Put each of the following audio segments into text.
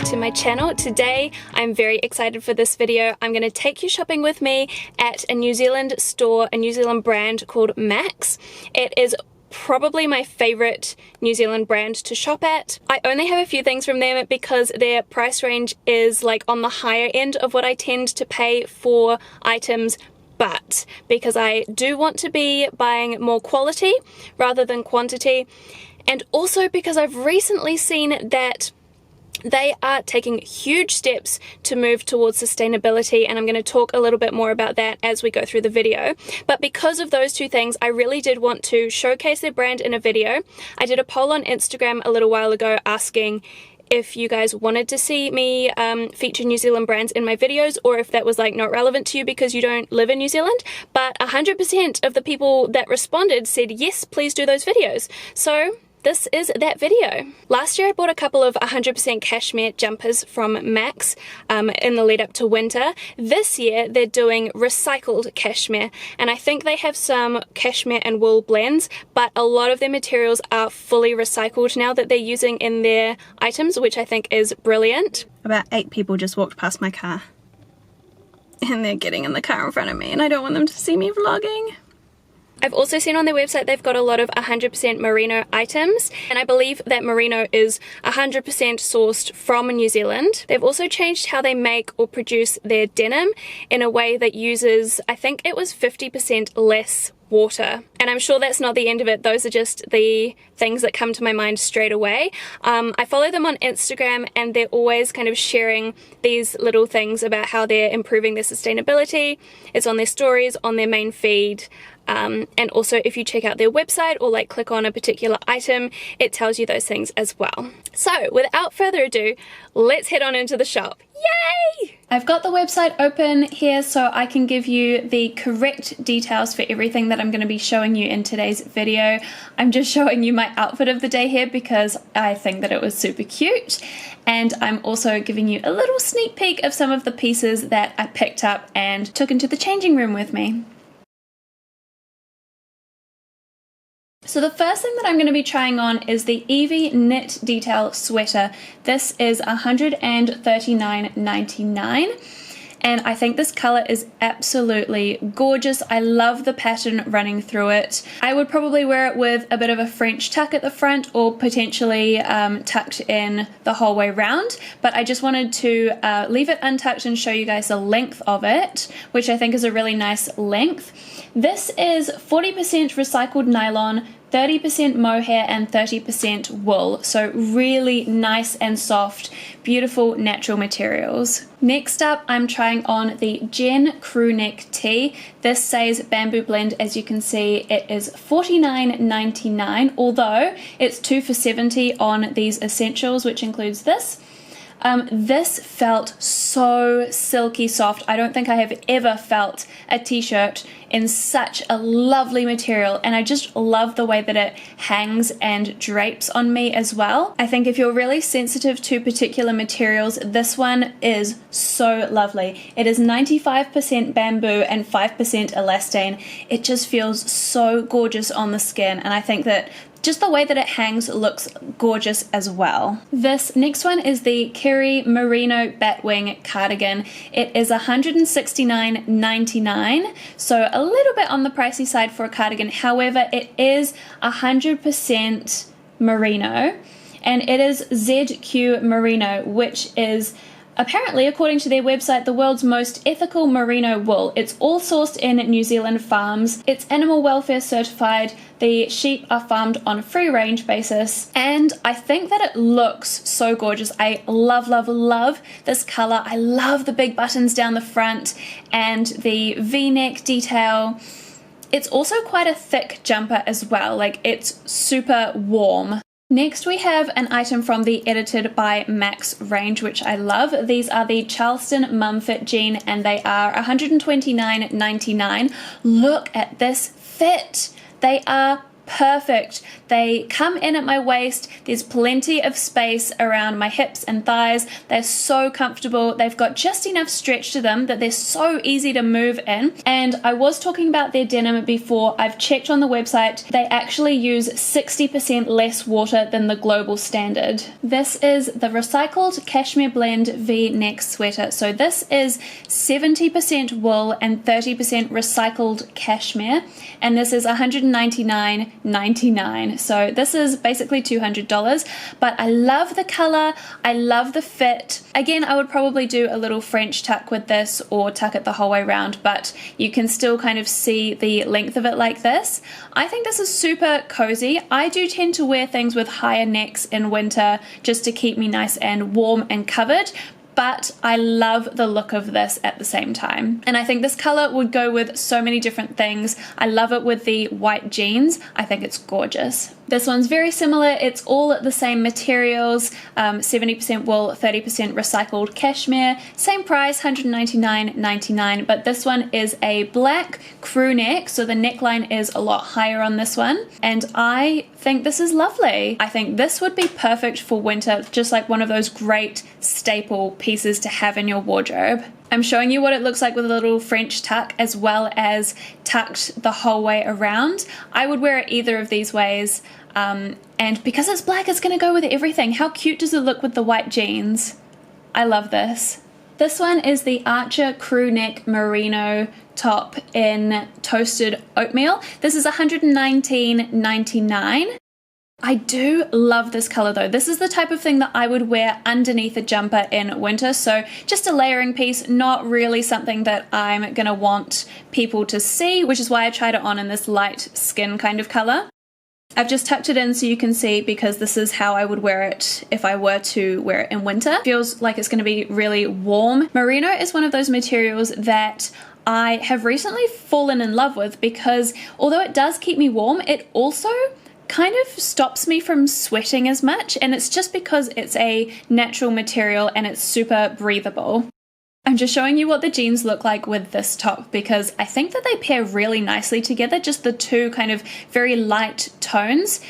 to my channel. Today I'm very excited for this video. I'm going to take you shopping with me at a New Zealand store, a New Zealand brand called Max. It is probably my favorite New Zealand brand to shop at. I only have a few things from them because their price range is like on the higher end of what I tend to pay for items, but because I do want to be buying more quality rather than quantity, and also because I've recently seen that they are taking huge steps to move towards sustainability, and I'm going to talk a little bit more about that as we go through the video. But because of those two things, I really did want to showcase their brand in a video. I did a poll on Instagram a little while ago asking if you guys wanted to see me feature New Zealand brands in my videos, or if that was like not relevant to you because you don't live in New Zealand. But 100% of the people that responded said yes, please do those videos. So this is that video. Last year I bought a couple of 100% cashmere jumpers from Max in the lead up to winter. This year they're doing recycled cashmere, and I think they have some cashmere and wool blends, but a lot of their materials are fully recycled now that they're using in their items, which I think is brilliant. About 8 people just walked past my car and they're getting in the car in front of me, and I don't want them to see me vlogging. I've also seen on their website they've got a lot of 100% merino items, and I believe that merino is 100% sourced from New Zealand. They've also changed how they make or produce their denim in a way that uses, I think it was 50% less water. And I'm sure that's not the end of it. Those are just the things that come to my mind straight away. I follow them on Instagram, and they're always kind of sharing these little things about how they're improving their sustainability. It's on their stories, on their main feed. And also if you check out their website or like click on a particular item, it tells you those things as well. So without further ado, let's head on into the shop. Yay! I've got the website open here so I can give you the correct details for everything that I'm going to be showing you in today's video. I'm just showing you my outfit of the day here because I think that it was super cute, and I'm also giving you a little sneak peek of some of the pieces that I picked up and took into the changing room with me. So the first thing that I'm going to be trying on is the Evie knit detail sweater. This is $139.99, and I think this color is absolutely gorgeous. I love the pattern running through it. I would probably wear it with a bit of a French tuck at the front, or potentially tucked in the whole way round, but I just wanted to leave it untucked and show you guys the length of it, which I think is a really nice length. This is 40% recycled nylon, 30% mohair and 30% wool, so really nice and soft, beautiful natural materials. Next up, I'm trying on the Jen crew neck tee. This says bamboo blend. As you can see, it is $49.99, although it's 2 for $70 on these essentials, which includes this. This felt so silky soft. I don't think I have ever felt a t-shirt in such a lovely material, and I just love the way that it hangs and drapes on me as well. I think if you're really sensitive to particular materials, this one is so lovely. It is 95% bamboo and 5% elastane. It just feels so gorgeous on the skin, and I think that just the way that it hangs looks gorgeous as well. This next one is the Kerry Merino Batwing cardigan. It is $169.99, so a little bit on the pricey side for a cardigan. However, it is 100% merino, and it is ZQ Merino, which is apparently, according to their website, the world's most ethical merino wool. It's all sourced in New Zealand farms. It's animal welfare certified. The sheep are farmed on a free range basis, and I think that it looks so gorgeous. I love, love, love this color. I love the big buttons down the front and the V-neck detail. It's also quite a thick jumper as well, like it's super warm. Next we have an item from the Edited by Max range, which I love. These are the Charleston Mum Fit Jean, and they are $129.99. Look at this fit. They are perfect. They come in at my waist. There's plenty of space around my hips and thighs. They're so comfortable. They've got just enough stretch to them that they're so easy to move in. And I was talking about their denim before. I've checked on the website. They actually use 60% less water than the global standard. This is the recycled cashmere blend V-neck sweater. So this is 70% wool and 30% recycled cashmere. And this is $199.99. So this is basically $200, but I love the color. I love the fit. Again, I would probably do a little French tuck with this or tuck it the whole way around, but you can still kind of see the length of it like this. I think this is super cozy. I do tend to wear things with higher necks in winter just to keep me nice and warm and covered, but I love the look of this at the same time. And I think this color would go with so many different things. I love it with the white jeans. I think it's gorgeous. This one's very similar. It's all the same materials, 70% wool, 30% recycled cashmere. Same price, $199.99, but this one is a black crew neck, so the neckline is a lot higher on this one. And I think this is lovely. I think this would be perfect for winter, just like one of those great staple pieces to have in your wardrobe. I'm showing you what it looks like with a little French tuck as well as tucked the whole way around. I would wear it either of these ways, and because it's black, it's gonna go with everything. How cute does it look with the white jeans? I love this. This one is the Archer crew neck merino top in toasted oatmeal. This is $119.99. I do love this color though. This is the type of thing that I would wear underneath a jumper in winter, so just a layering piece, not really something that I'm gonna want people to see, which is why I tried it on in this light skin kind of color. I've just tucked it in so you can see, because this is how I would wear it if I were to wear it in winter. Feels like it's going to be really warm. Merino is one of those materials that I have recently fallen in love with, because although it does keep me warm, it also kind of stops me from sweating as much, and it's just because it's a natural material and it's super breathable. I'm just showing you what the jeans look like with this top, because I think that they pair really nicely together, just the two kind of very light tones.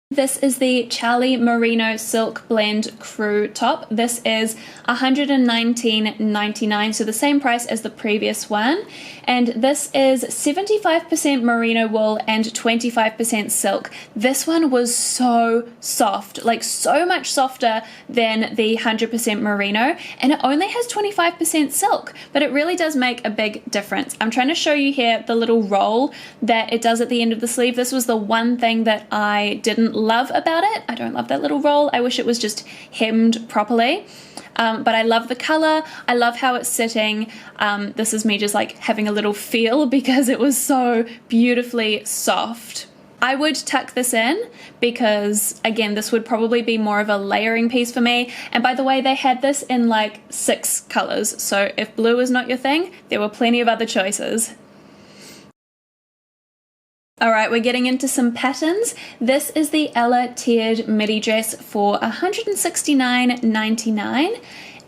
This is the Charlie Merino Silk Blend Crew top. This is $119.99, so the same price as the previous one. And this is 75% merino wool and 25% silk. This one was so soft, like so much softer than the 100% merino, and it only has 25% silk, but it really does make a big difference. I'm trying to show you here the little roll that it does at the end of the sleeve. This was the one thing that I didn't love about it. I don't love that little roll. I wish it was just hemmed properly. But I love the color. I love how it's sitting. This is me just like having a little feel because it was so beautifully soft. I would tuck this in because, again, this would probably be more of a layering piece for me. And by the way, they had this in like 6 colors. So if blue is not your thing, there were plenty of other choices. Alright, we're getting into some patterns. This is the Ella tiered midi dress for $169.99,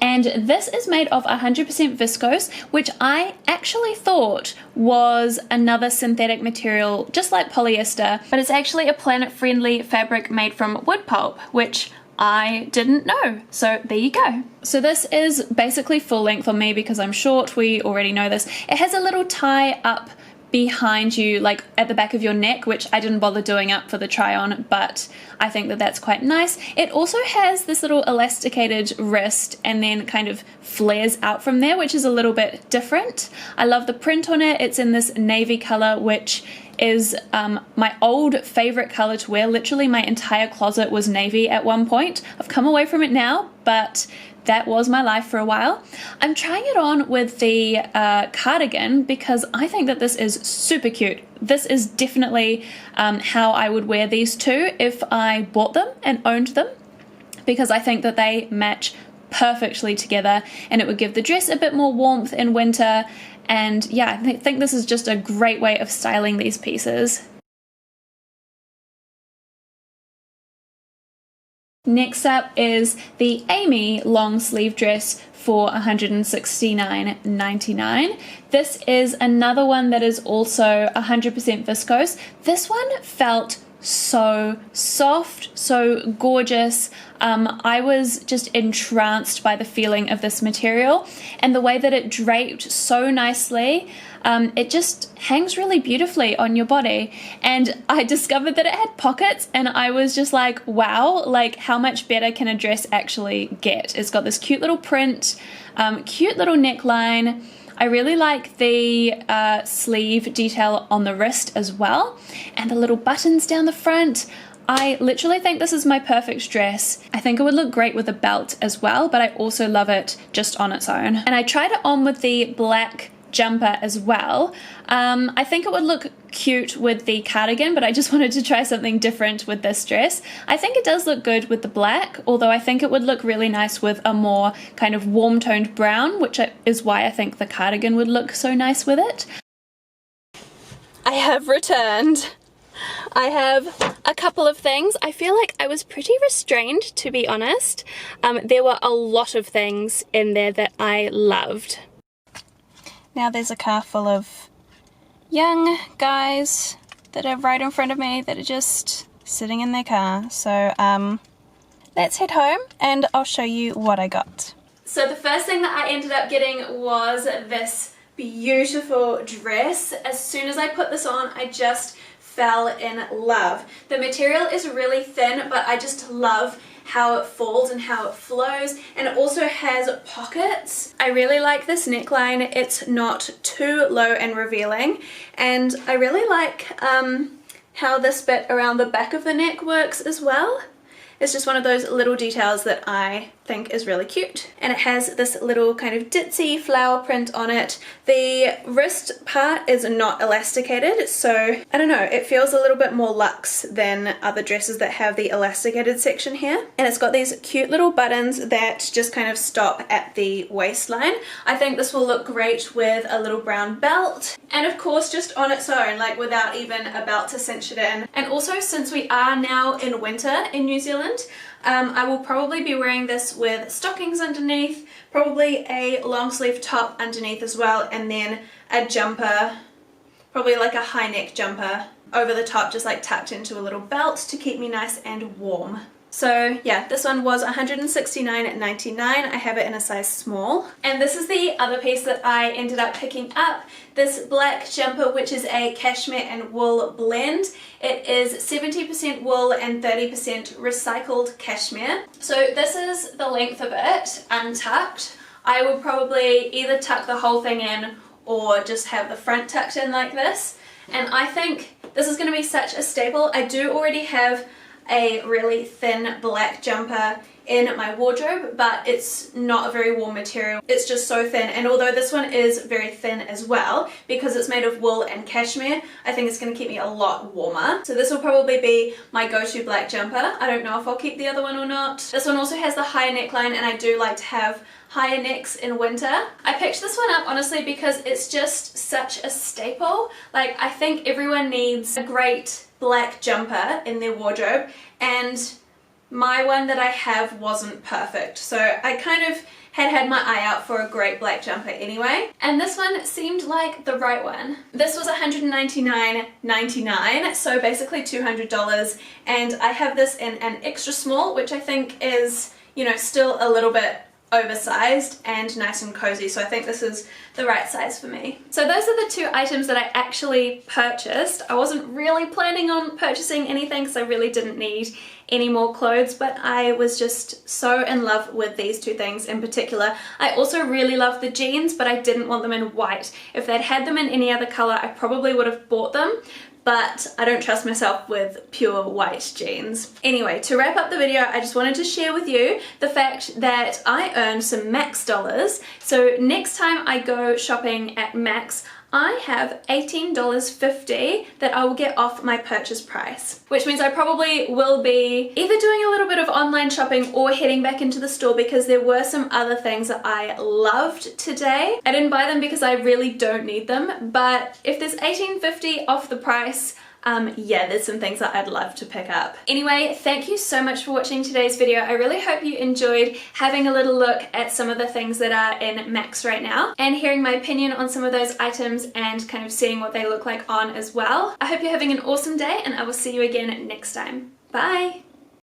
and this is made of 100% viscose, which I actually thought was another synthetic material just like polyester, but it's actually a planet-friendly fabric made from wood pulp, which I didn't know. So there you go. So this is basically full length on me because I'm short. We already know this. It has a little tie up behind you, like at the back of your neck, which I didn't bother doing up for the try on, but I think that that's quite nice. It also has this little elasticated wrist and then kind of flares out from there, which is a little bit different. I love the print on it. It's in this navy color, which is my old favorite color to wear. Literally my entire closet was navy at one point. I've come away from it now, but that was my life for a while. I'm trying it on with the cardigan because I think that this is super cute. This is definitely how I would wear these two if I bought them and owned them, because I think that they match perfectly together and it would give the dress a bit more warmth in winter. And yeah, I think this is just a great way of styling these pieces. Next up is the Amy long sleeve dress for $169.99. This is another one that is also 100% viscose. This one felt so soft, so gorgeous. I was just entranced by the feeling of this material and the way that it draped so nicely. It just hangs really beautifully on your body, and I discovered that it had pockets, and I was just like, wow, like how much better can a dress actually get? It's got this cute little print, cute little neckline. I really like the sleeve detail on the wrist as well, and the little buttons down the front. I literally think this is my perfect dress. I think it would look great with a belt as well, but I also love it just on its own. And I tried it on with the black jumper as well. I think it would look cute with the cardigan, but I just wanted to try something different with this dress. I think it does look good with the black, although I think it would look really nice with a more kind of warm toned brown, which is why I think the cardigan would look so nice with it. I have returned. I have a couple of things. I feel like I was pretty restrained, to be honest. There were a lot of things in there that I loved. Now there's a car full of young guys that are right in front of me that are just sitting in their car. So let's head home and I'll show you what I got. So the first thing that I ended up getting was this beautiful dress. As soon as I put this on, I just fell in love. The material is really thin, but I just love how it falls and how it flows, and it also has pockets. I really like this neckline. It's not too low and revealing, and I really like how this bit around the back of the neck works as well. It's just one of those little details that I think is really cute. And it has this little kind of ditzy flower print on it. The wrist part is not elasticated, so I don't know, it feels a little bit more luxe than other dresses that have the elasticated section here. And it's got these cute little buttons that just kind of stop at the waistline. I think this will look great with a little brown belt, and of course just on its own, like without even a belt to cinch it in. And also, since we are now in winter in New Zealand, I will probably be wearing this with stockings underneath, probably a long sleeve top underneath as well, and then a jumper, probably like a high neck jumper over the top, just like tucked into a little belt to keep me nice and warm. So yeah, this one was $169.99. I have it in a size small. And this is the other piece that I ended up picking up. This black jumper, which is a cashmere and wool blend. It is 70% wool and 30% recycled cashmere. So this is the length of it, untucked. I would probably either tuck the whole thing in or just have the front tucked in like this. And I think this is going to be such a staple. I do already have a really thin black jumper in my wardrobe, but it's not a very warm material. It's just so thin, and although this one is very thin as well, because it's made of wool and cashmere, I think it's going to keep me a lot warmer. So this will probably be my go-to black jumper. I don't know if I'll keep the other one or not. This one also has the higher neckline, and I do like to have higher necks in winter. I picked this one up honestly because it's just such a staple. Like, I think everyone needs a great black jumper in their wardrobe, and my one that I have wasn't perfect, so I kind of had my eye out for a great black jumper anyway, and this one seemed like the right one. This was $199.99, so basically $200, and I have this in an extra small, which I think is, you know, still a little bit oversized and nice and cozy, so I think this is the right size for me. So those are the two items that I actually purchased. I wasn't really planning on purchasing anything because I really didn't need any more clothes, but I was just so in love with these two things in particular. I also really love the jeans, but I didn't want them in white. If they'd had them in any other color, I probably would have bought them, but I don't trust myself with pure white jeans. Anyway, to wrap up the video, I just wanted to share with you the fact that I earned some Max dollars. So next time I go shopping at Max, I have $18.50 that I will get off my purchase price, which means I probably will be either doing a little bit of online shopping or heading back into the store, because there were some other things that I loved today. I didn't buy them because I really don't need them, but if there's $18.50 off the price, yeah, there's some things that I'd love to pick up. Anyway, thank you so much for watching today's video. I really hope you enjoyed having a little look at some of the things that are in Max right now and hearing my opinion on some of those items and kind of seeing what they look like on as well. I hope you're having an awesome day and I will see you again next time. Bye!